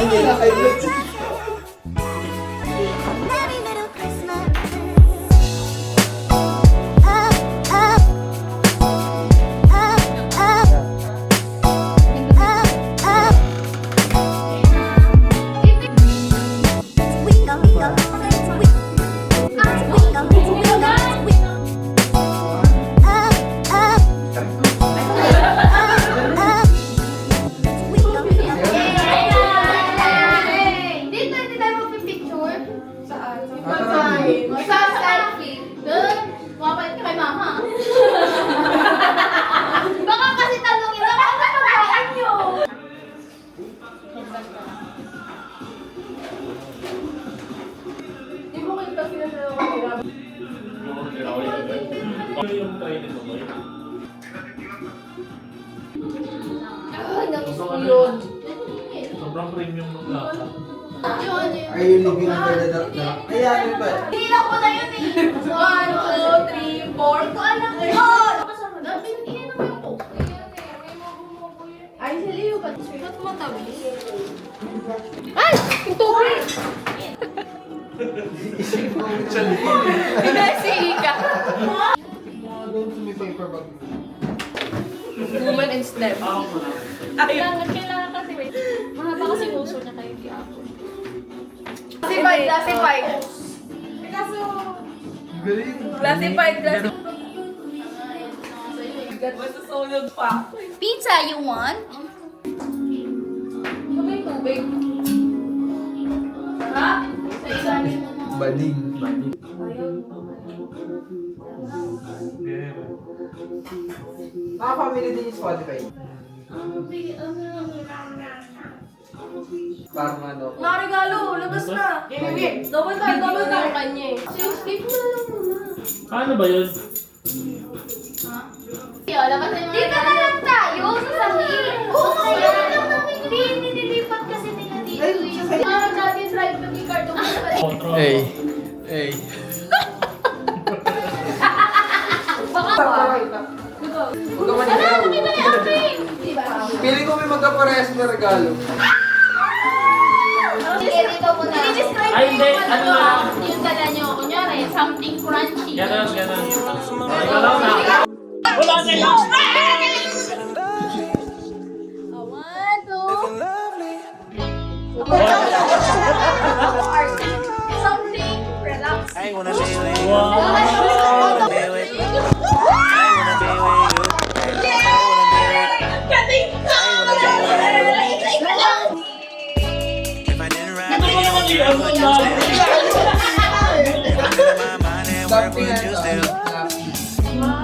nila kay Blitz. Sobrang premium ng lasa. Are you living under the dark? Ayan, ba? Hindi lang po na yun eh. 1, 2, 3, 4. Kung alam ko yun. Iyan naman yung coke. Ay, sila yung ba't matamis? Ay! Yung tubig! Pinasika! Doon sa may paper bag. Woman and STEM. Kailangan kasi wait. Mahaba kasi uso niya kayo di ako. Classified. Galing. Classified. Pizza, you want? Tubig. Ha? Sa ilalim mo. Bading. Family din yung Spotify. Parang ano. Naregalo, labas na. Double time kanya eh. Skip mo na lang muna. Paano ba yun? Labas na yung dito na lang tayo, sa sahig. Oo, kaya na lang namin. Hindi, nililipat kasi nila dito eh. Parang natin drive to be card. Control. Hey. Baka ba? Huwag ka manigaw. Pili ko may magkaparehas na regalo. Ikaw mo na. Ay, hindi. Ano na lang? Yung dala nyo, kunyari, something crunchy. Ganon. Ganon na. Wala na yun. Something relax. I wanna be with you. Wow. I wanna be with you. I wanna be with you. If I didn't ride with you, where would you still? Under my mind, and where would you still?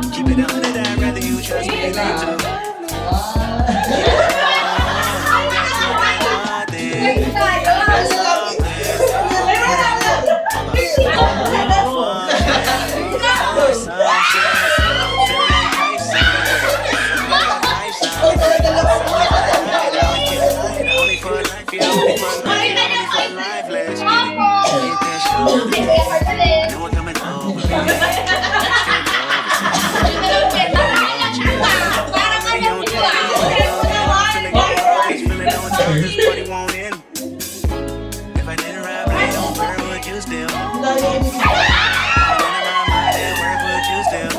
Keep it 100, I'd rather you trust me than to. If I didn't ride with you, where would you still? Where would you still?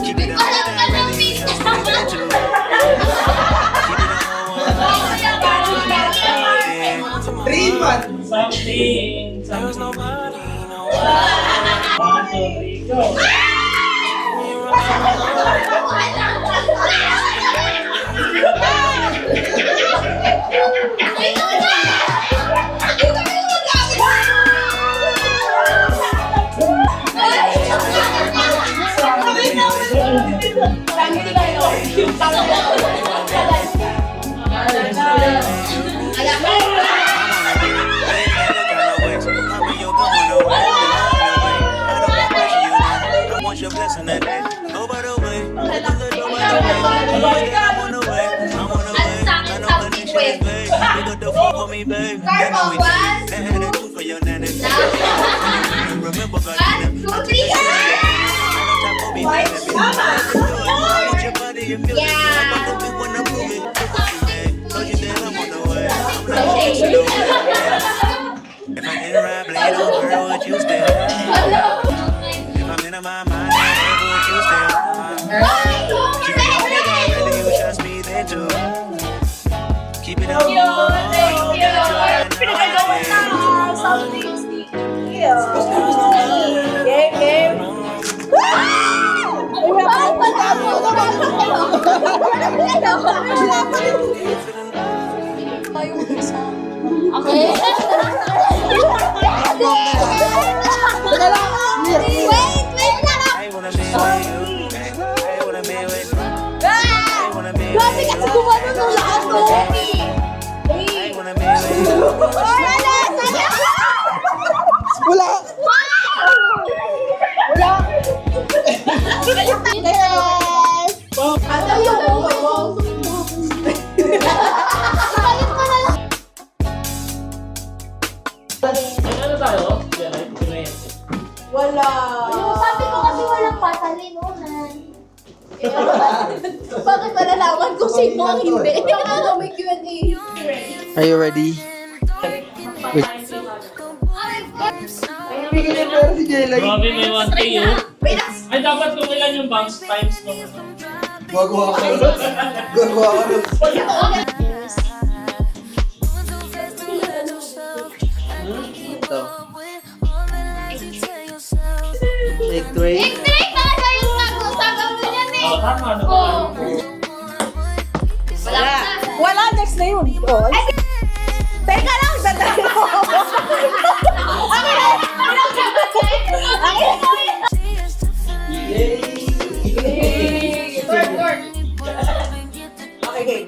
Keep it 100, I'd rather you trust me than to. Keep it all 3 months. Something. There was nobody, no 1, 2, 3, go. your blessing that day. Oh, by the way, I wanna wait. I wanna wait. I know the nation is vague. You got the phone for me, babe. You know we did. And had a two for your nanny. Remember, God, I took the shit. I want your body, you feel it. I'm about to be when I prove it. Told you that I'm on the way. want to know. If I didn't rap later, girl, would you still? If I'm in my mind, would you still? Keep it on your mind, whether you trust me, then too. Keep it on your mind. Pinagagawa na something sticky. Game, game. Okay? I wanna be with you. I wanna be with you. I wanna be with you. Grabe kasi gumano nung lahat ko. I wanna be with you. Wala! Ano yung Ano tayo? Pinoy. wala. Sabi ko kasi walang patalinunan. Bakit malalaman kung sino ang hindi? Ano may Q&A? Are you ready? Bigyan niya pera si Jelay. Grabe, may 1K yun. Ay, dapat kung ilan yung banks times ko. Gagawa ka nun. Gagawa ka nun. Ito. Egg tray. Straight talaga yung nag-usapan mo yan eh. Oh, tama. Ano ba? Oo. Wala. Wala, next na yun. Oh, ay, teka lang, sandali mo. Okay, okay.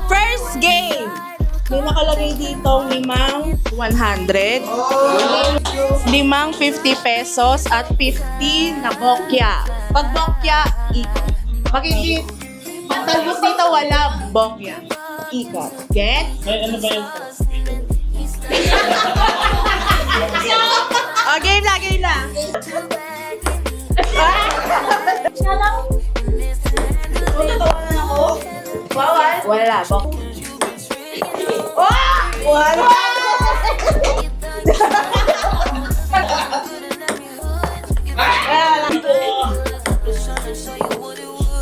First game. May nakalagay dito 5 100, 5 50 pesos at 50 na bokya. Pag bokya, ikot. Pag hindi, pag talbos dito wala bokya. Ikot. Get? May ano ba yung Oh, game na, game na. Natatawanan ako. Bawal? Wala, bok. Oh! Wala!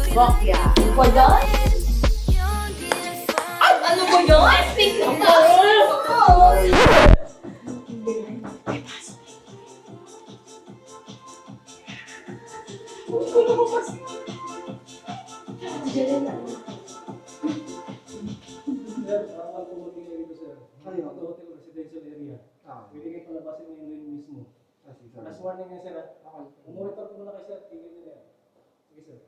Bokya. Ba yan? Ano ba yun? Pink na. Hotel residential area. Pwede kayo palabasin ngayon rin mismo. As warning nga sir, umuritor ko muna kay sir. Tigil nila yan. Sige sir.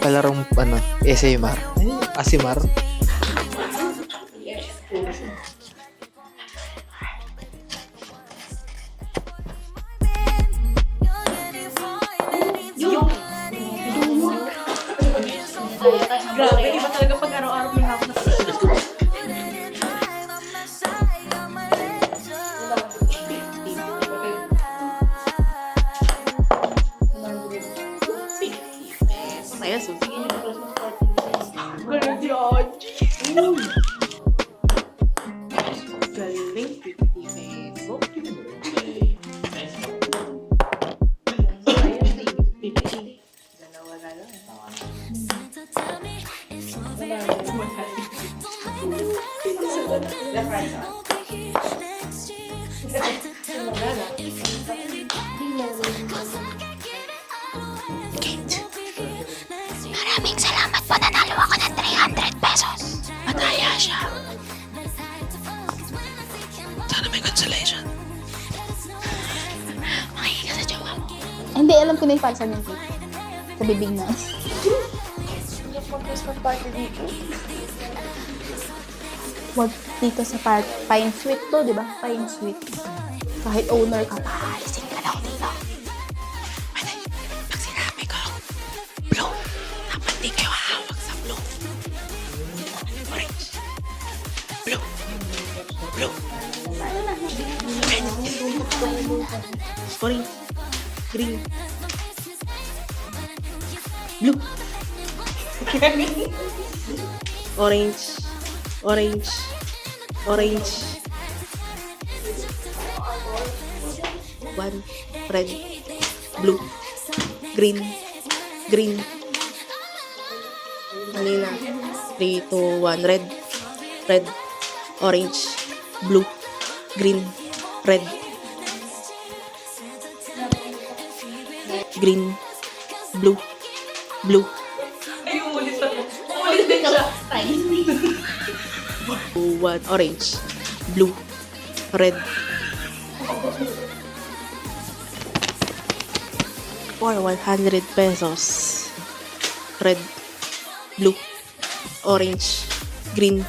Palarong ano, SMR. Asimar. Grabe, iba talaga pag araw-araw may hapon na Saya, so sige niyo na Galing si Oji. Galing, 50 peso. Dalawa na lang. Maraming salamat po, nanalo ako ng 300 pesos. Mataya siya. Hindi, alam ko na yung para sa yung cake. Sa bibig na. Mag-Christmas party dito. Wag dito sa Pine Sweet to, di ba? Pine Sweet. Kahit owner ka, paalisin ka daw dito. Pag sinabi ko, blue, dapat di kayo hawak sa blue. Orange. Blue. Blue. Red. Orange. Green. Blue. Orange. Orange. Orange. One. Red. Blue. Green. Green. Kanina. 3, 2, 1. Red. Red. Orange. Blue. Green. Red. Green. Blue. Blue. One. Orange. Blue. Red. For 100 pesos. Red. Blue. Orange. Green.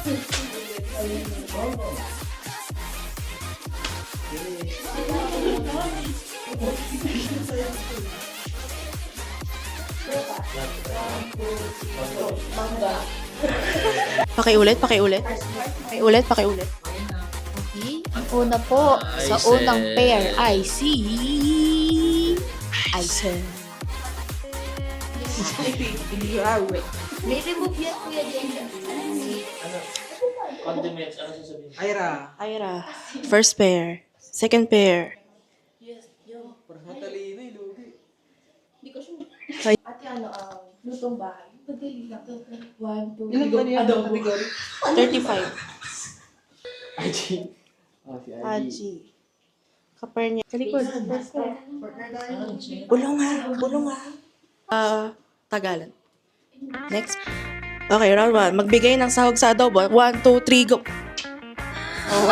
Pakiulit. Okay, ang una po, sa unang pair, I see. May remove yan, Kuya Jen. Condiments, ano sasabihin? Ira. First pair. Second pair. Matalino eh, lugi. Ate, lutong bahay. Madali lang. 1, 2, Ilan ba niya daw category? 35. Aji. Oh, si Haji. Kapair niya. Sa likod. Bulong nga. Tagalan. Next. Okay, round 1. Magbigay ng sahog sa adobo. 1, 2, 3, go. Oh,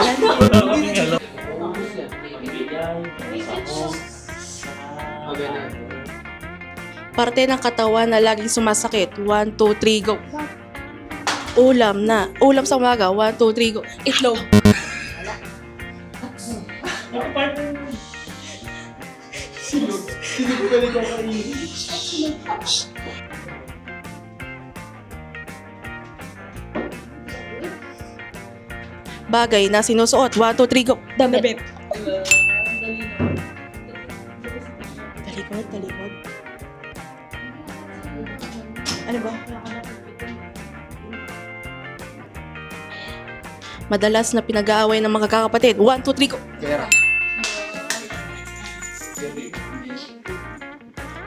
ganun. Parte ng katawan na laging sumasakit. 1, 2, 3, go. Ulam na. Ulam sa umaga. 1, 2, 3, go. Itlog. Sino ko galing ako kainin? Bagay na sinusuot. 1, 2, 3, go. Damit. Talikod. Ano ba? Madalas na pinag-aaway ng mga kakapatid. 1, 2, 3, go. Pera.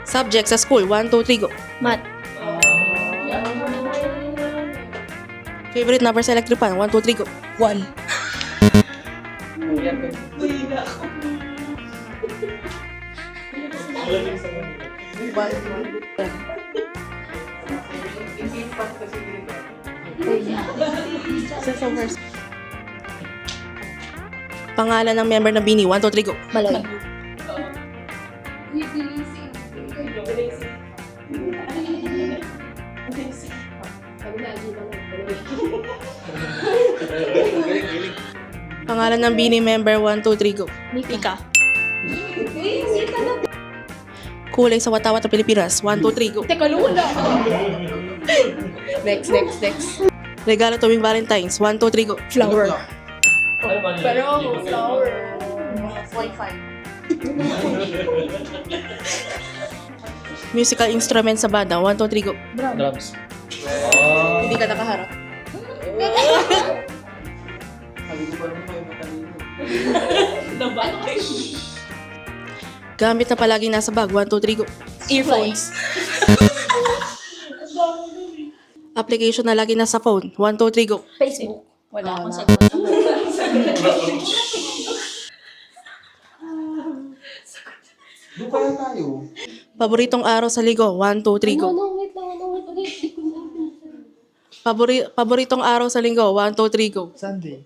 Subject sa school. 1, 2, 3, go. Mat. Favorite number sa electric fan. 1, 2, 3, go. 1. Pangalan ng member ng Bini. 1, 2, 3, go. Maloy. Pangalan ng Bini member. 1, 2, 3, go. Mika. Kulay sa watawat ng Pilipinas. 1, 2, 3, go. Teka, lula. Next. Regalo tuwing Valentine's. 1, 2, 3, go. Flower. Ano ba Pero, yun? flower. Wi-Fi. Musical instrument sa banda. 1, 2, 3, go. Drums. Hindi ka nakaharap. Sabi ko pa naman kayo matalino. Gamit na palagi nasa bag. 1, 2, 3, go. Earphones. Application na lagi nasa phone. 1, 2, 3, go. Facebook. Wala akong sagot. Doon kaya tayo. Paboritong araw sa ligo. 1, 2, 3, go. Wait lang. Di ko na. Paboritong araw sa linggo. 1, 2, 3, go. Sunday.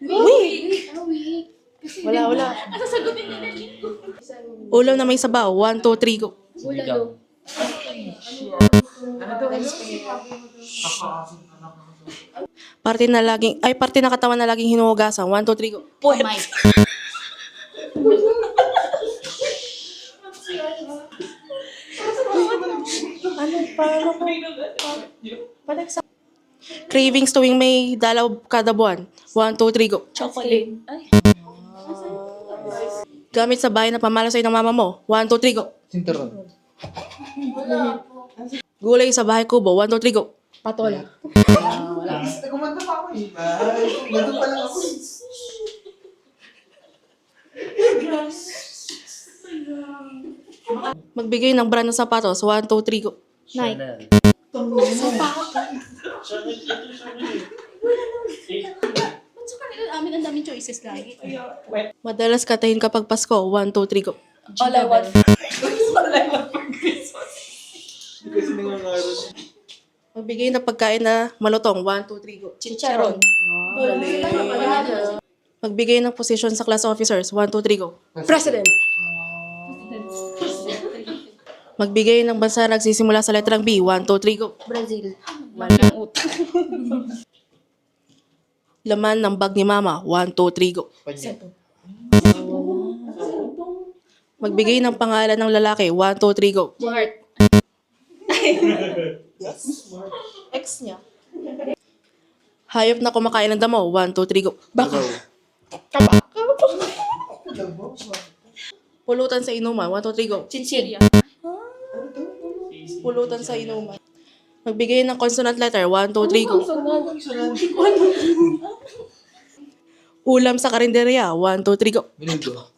Wait. Wala. Sasagutin niya na linggo. Ulam na may sabaw. 1, 2, 3, go. Bulalo. Parte na katawan na laging hinuhugasan. 1, 2, 3, go. Puwet. Cravings tuwing may dalaw kada buwan. 1, 2, 3, go. Chocolate. Ay. Gamit sa bahay na pamala sa'yo ng mama mo. 1, 2, 3, go. Sinturon. Gulay sa bahay kubo. 1, 2, 3, go. Patola. Kumanta pa ako eh. Ay, nandun pa lang ako eh. Magbigay ng brand ng sapatos. 1, 2, 3, go. Nike. Ba't sa kanila amin ang daming choices lagi? Madalas katahin kapag Pasko. 1, 2, 3, go. All I want. Magbigay ng pagkain na malutong. 1, 2, 3, go. Chicharon. Magbigay ng position sa class officers. 1, 2, 3, go. President. Magbigay ng bansa na nagsisimula sa letrang B. 1, 2, 3, go. Brazil. Walang ut. Laman ng bag ni mama. 1, 2, 3, go. Magbigay ng pangalan ng lalaki. 1, 2, 3, go. Mart. Ex niya. Hayop na kumakain ng damo. 1, 2, 3, go. Baka. Pulutan sa inuman. 1, 2, 3, go. Chinchilla. Pulutan sa inuman. Magbigay ng consonant letter. 1, 2, 3, go. Ulam sa karinderya. 1, 2, 3, go. Minuto.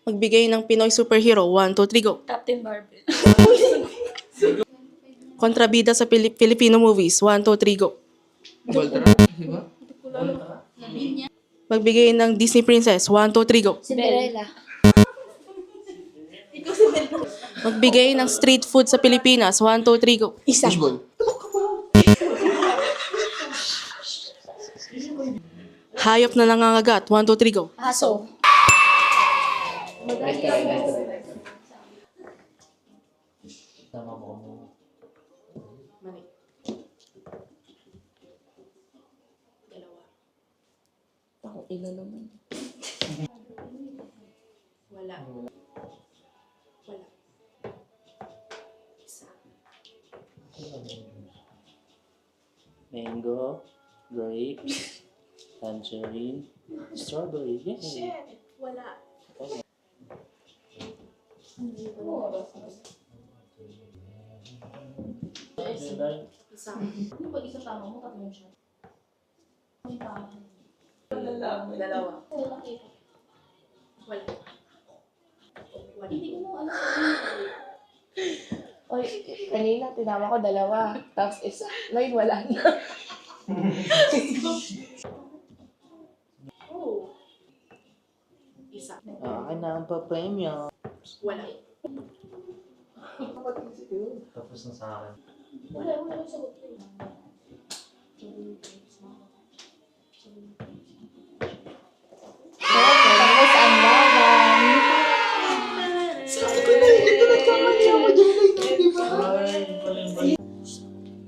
Magbigay ng Pinoy superhero. 1, 2, 3, go. Captain Barbell. Kontrabida sa Filipino movies. 1, 2, 3, go. Voltron. Diba? Magbigay ng Disney princess. 1, 2, 3, go. Cinderella. Magbigay ng street food sa Pilipinas. 1, 2, 3, go. Fishball. Hayop na nangangagat. 1, 2, 3, go. Aso. Mango, grapes, tangerine, strawberry. Yay! Pag isa tama mo, tatlong siya. Dalawa. Hindi ko mo alam. Oy, kanina tinama ko 2. Tapos isa. Ngayon wala na. Isa. Akin na ang pa-premium. Wala. Tapos na sa akin. Wala sagot ko yun. Tapos ang laban.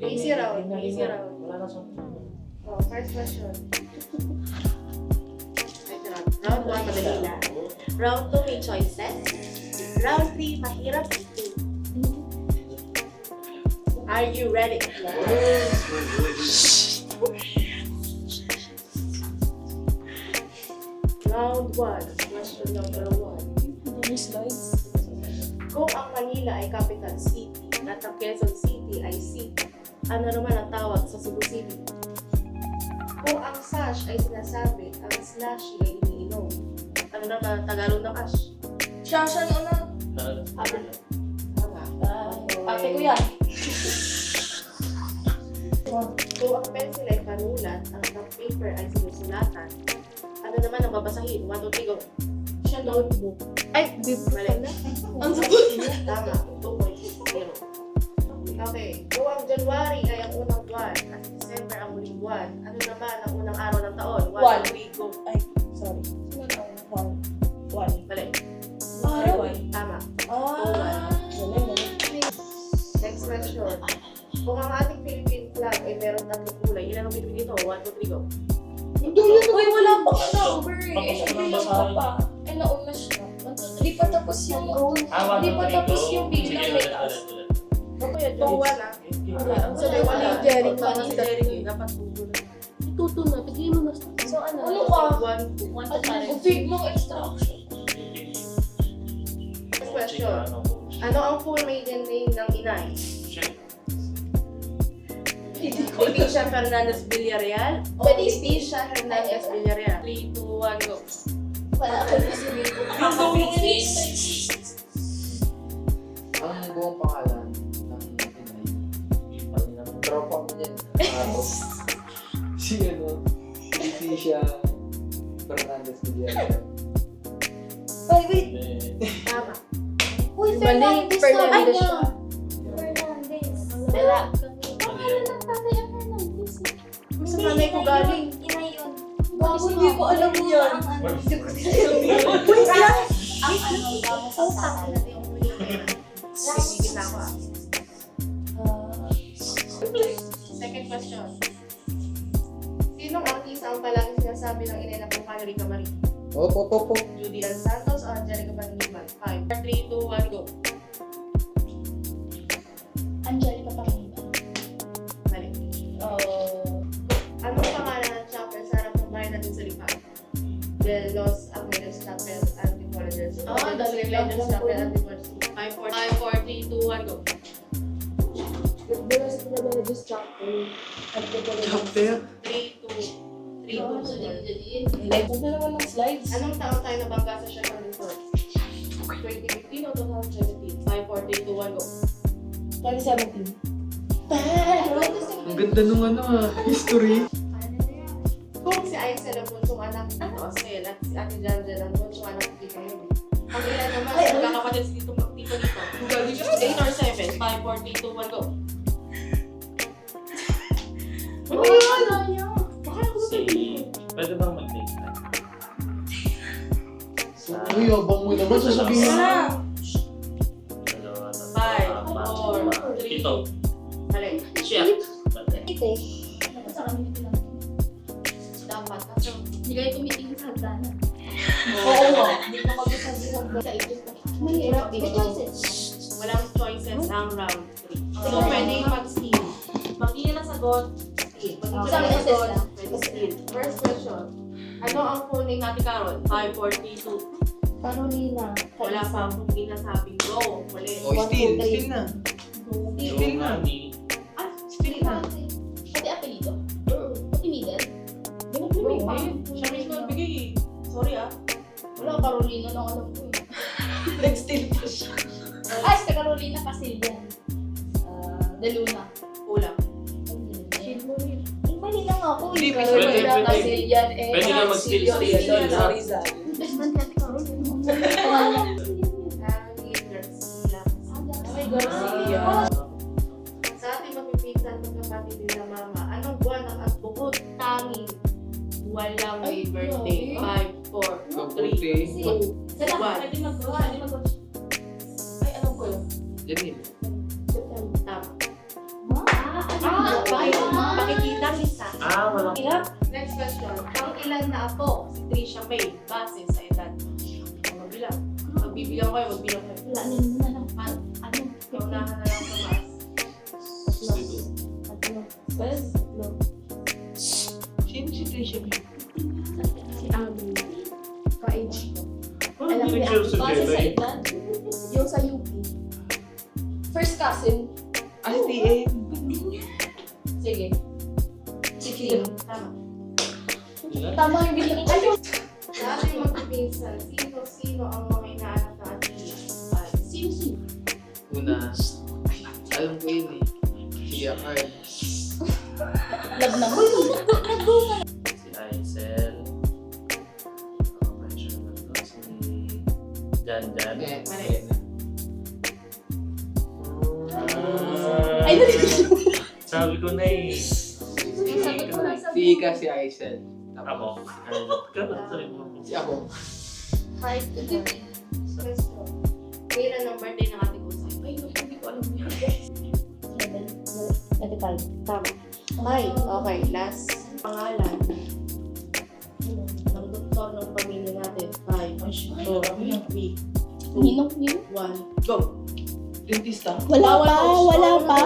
Easy round. Easy round. Wala na sa Oh, first question. Round 1, madali lang. Round 2, may choices. Round 3, mahirap ito. Are you ready? Round 1, question number 1. Kung ang Manila ay capital city at ang Quezon City ay city, ano naman ang tawag sa Cebu City? Kung ang sash ay sinasabi, ang slushy ay iniinom. Ano naman ang Tagalog ng ash? Shashan o na. Tama. Ate ko yan. Kung ang pencil ay panulat, ang paper ay sinusulatan, ano naman ang babasahin? 1, 2, 3, go. Siya notebook. Ay, di Mali. Ang sagot. Tama. 2.0. Okay. Kung ang January ay ang unang buwan at December ang huling buwan, ano naman ang unang araw ng taon? 1, 2, 3, go. Ay, sorry. Sino na? 1. Kung ang ating Philippine flag ay meron tatlong kulay, ilan ang bituin dito? 1, 2, 3, go. Uy, wala pa ka number eh. Tapos Eh, ko nang bilang ka basahin. pa. Eh, nauna siya. Hindi pa tapos yung Ah, Hindi pa 1, 2, 3, tapos go. yung bilang Sige, may ulit, taas. ulit, ulit. Kuya, Joe, wala. Wala. So, may wala. Jericho. Wala si Jericho. Dapat tutuloy. Ituto na. Bigay mo na. So ano? Ano ka? 1, 2. One to five. Ang fig mong extraction. Question. Ano ang full maiden name ng inay? Leticia Fernandez Villarreal o Pwede Leticia Hernandez Villarreal? 3, 2, 1, go. Wala ako sabihin ko. Ang buong pangalan ng inay. Tropa mo yan. Si Leticia Fernandez Villarreal. Ay, wait. Tama. Uy, Mali, Fernandez Fernandez siya. siya. Fernandez. Wala. Pangalan ng tatay ang Fernandez. Sa nanay ko galing. Ina yun. Bago hindi ko alam mo yan. Ang ano. Wait lang! Ang ano, bago sa tatay. Sige na ako ah. Second question. Sinong artista ang palagi sinasabi ng inay na Pumkano Rica Marie? Opo. Judy Ann Santos o Angelica Bandiman? 5, 4, 3, 2, 1, go. Angelica Panginoon. Mali. Anong pangalan ng chapel sa harap ng bahay natin sa Lipa? De Los Angeles Chapel Antipolis. Ah, De Los dali lang Angeles lang Chapel po. Antipolis. 5, 4, 3, 2, 1, go. There's the religious chapel. Chapter? 3, 2, 1. Huwag na naman ng slides. Anong taon tayo nabangga sa Chevron Resort? 2015 o 2017? 5, 4, 3, 2, 1, go. 2017. Ang ganda nung history. Kung si Aisel ang bunsong anak ni Osel at si Ate Janjel ang bunsong anak ni Tito Yumi. Ang ilan naman sa magkakapatid si Tito dito. 8 or 7? 5, 4, 3, 2, 1, go. Pwede bang mag-take time? Uy, abang mo naman sasabihin mo. Dalawa, tatlo, 5, apat, 4, 3. ito. Mali. Shit. Mali. Ito. Sa kami lang. Dapat. Kaso, Hindi kayo tumitingin sa hagdanan. oo nga. Hindi ko mag-usap sa isip ko. Mahirap dito. May choices. Walang choices ang round 3. So, pwede mag-steal. Pag hindi na nasagot, steal. Pag hindi Isang na beses nasagot, lang. pwede steal. First question. Ano ang full name natin, Carol? 5, 4, 3, 2. Carolina. Wala pa akong ginasabing go. Ulit. Oh, steal na. Yung mami. Ah, steal na. Pati apelido. Pati middle. Siya mismo nagbigay eh. Sorry ah. Wala, Carolina lang alam ko eh. Nag-steal pa siya. Ay, sa Carolina Casillan. De Luna. Kulang. Mali lang ako eh. Hindi, Carolina pwede. Casillan eh. Pwede nga mag-steal. Rizal. Best man natin Carolina. Pangalan. Garcia. Ay, Garcia. Sa ating mapipinsan magkapatid din na mama, anong buwan ang at bukod tanging walang may Ay, birthday? 5, 4, 3, 2, Sila, 1. pwede mag-go. Pwede mag-go. Ay, alam ko lang. Janine. Tama. Ah, Pakikita lista. Walang. Next question. Pang ilan na apo si Trisha May base sa edad? Magbilang. Magbibilang kayo, magbilang kayo. Wala na yun na lang. Ano? Paunahan na lang sa maas. Best? Sino si Trisha? Si Ami. Ka-age ko. Walang picture sa Base sa Jelay. edad, yung sa UP. First cousin. Ah, si TA. Sige. Si Kim. Tama. Tama yung bilang. Ayun! Sa ating magpipinsan, sino ang mga inaanak na atiya? Sino? Una, alam ko yun eh. Si Carl. Love na. Uy, nag-go na. Si Aisel. Mention na to. Si Jan. Mali. Ay, nalilito. Sabi ko na eh. Sabi ko na. Si Ika, si Aisel. Ako. Sabi mo. Si ako. 5 to 10. Kailan ang birthday ng ating usay? Ay, hindi ko alam yun. 25. Tama. Ay, okay. Last pangalan ng doktor ng pamilya natin. 5, 4, 3, 2, Ninong 1, go! Dentista. Wala pa.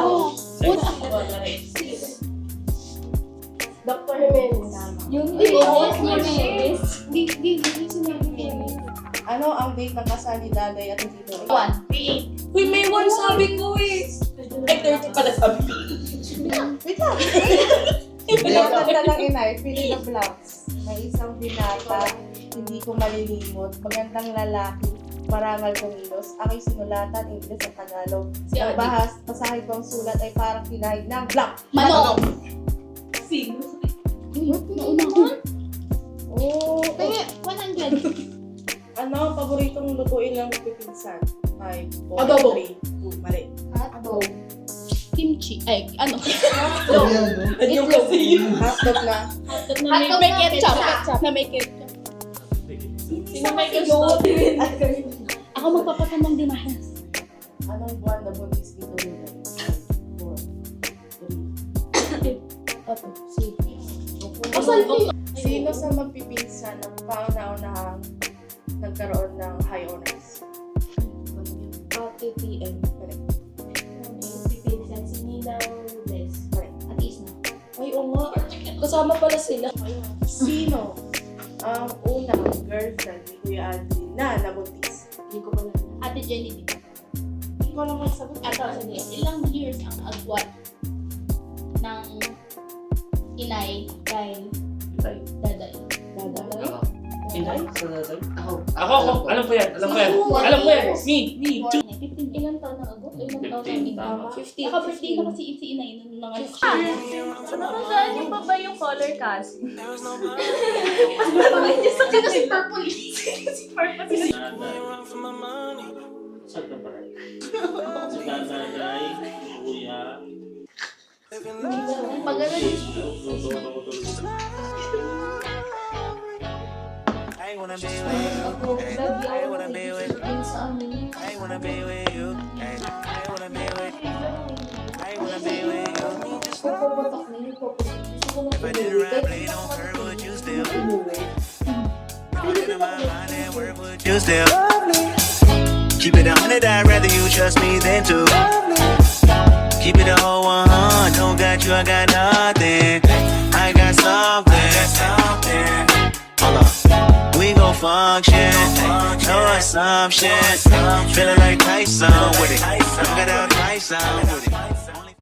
Dr. Jimenez. Yung Jimenez. Hindi sinabi niya. Ano ang date ng kasal ni Daday at ni Tito? 1. Uy, may 1 sabi ko eh! Ay, 30 pala sabi ko. Wait lang. Pinakanta ng inay, Philly the Blocks. May isang binata, hindi ko malilimot. Magandang lalaki, marangal kumilos. Aking sinulatan, English at Tagalog. Si Ang Adi. basahig kong sulat ay parang kinahig ng black. Manok. Sino? Naunahan? Oh, Kaya, 100. ano, paboritong lutuin ng pipinsan? 5, 4, Adobo. 3, 2, mali. Hotdog. Kimchi. Ay, ano? Yung kasi hotdog na. Hotdog na may ketchup. Na may ketchup. Sino may ketchup? Ako magpapatamang dinahas. Anong buwan na buntis dito nila? 4, 3, Oto, si. Sino sa magpipinsan ang pauna-unahang nagkaroon ng high honors? ATM. Correct. Pipilisan si Ninang Les. Correct. At Isna. Ay, oo nga. Kasama pala sila. Sino ang unang girlfriend ni Kuya Aldrin na nabuntis? Hindi ko pala. Ate Jenny din. Hindi ko lang masagot. Ilang years ang agwat ng inay kay Itay. daday? Daday? Inay? Sa daday? Ako. Ako. Alam ko yan. Alam ko yan. Me. 15. Ilang taon na agwat? Ilang taon na 15, tama. 15. Naka-birthday na kasi si inay nung mga Natandaan niyo pa ba yung color casting? Sino si Purple? Daday. Saan ka pa rin? Si daday, kuya. Pag ano din. I wanna be with you. Ako, lagi I ako wanna be with you. yun sa amin. I wanna be with you. I wanna be with you. I wanna be with you. Papapatak na yun, papapatak. Gusto ko na If I didn't ride blade on her, would you still? Running in my mind and where would you still? Keep it 100, I'd rather you trust me than to. Keep it a whole 100, don't got you, I got nothing. I got something. Hold up. We gon' function, no assumption. Feeling like Tyson with it. Look at how Tyson with it.